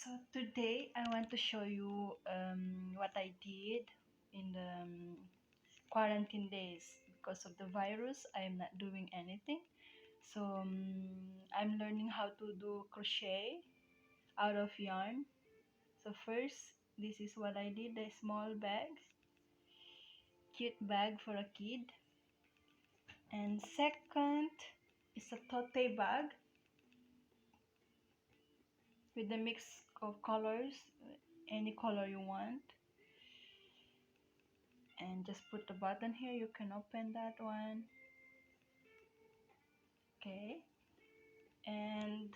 So today I want to show you what I did in the quarantine days. Because of the virus, I am not doing anything. So I'm learning how to do crochet out of yarn. So first, this is what I did, the small bag, cute bag for a kid. And second is a tote bag with a mix of colors, any color you want. And just put the button here, you can open that one. Okay. And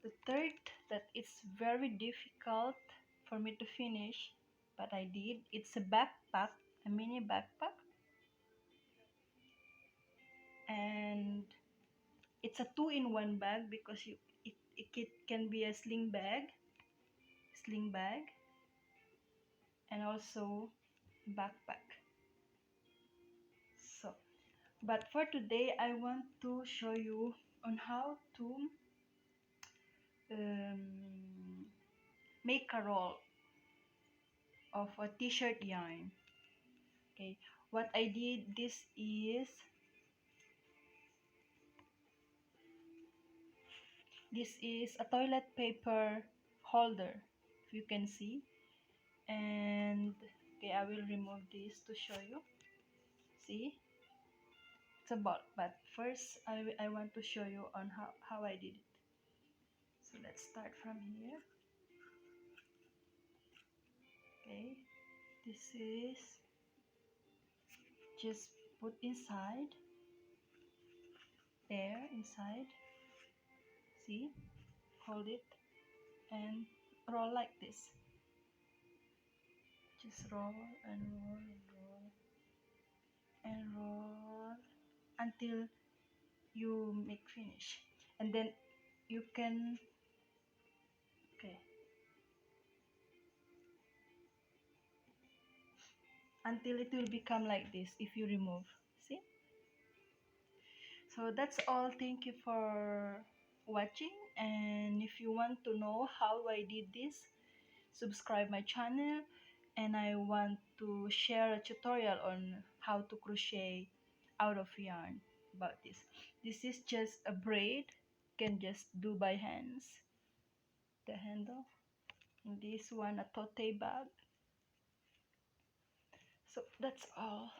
the third, that it's very difficult for me to finish, but I did, it's a backpack, a mini backpack. And it's a two-in-one bag because it can be a sling bag, and also backpack. So but for today I want to show you on how to make a roll of a t-shirt yarn. Okay, what I did, this is a toilet paper holder, if you can see. And okay, I will remove this to show you. See, it's a ball, but first I want to show you on how I did it. So let's start from here. Okay, this is just put inside, there inside, see, hold it and roll like this. Just roll and roll and roll and roll until you make finish, and then you can, okay, until it will become like this if you remove. See, so that's all. Thank you for watching, and if you want to know how I did this, subscribe my channel. And I want to share a tutorial on how to crochet out of yarn about this. This is just a braid, you can just do by hands, the handle. And this one, a tote bag. So that's all.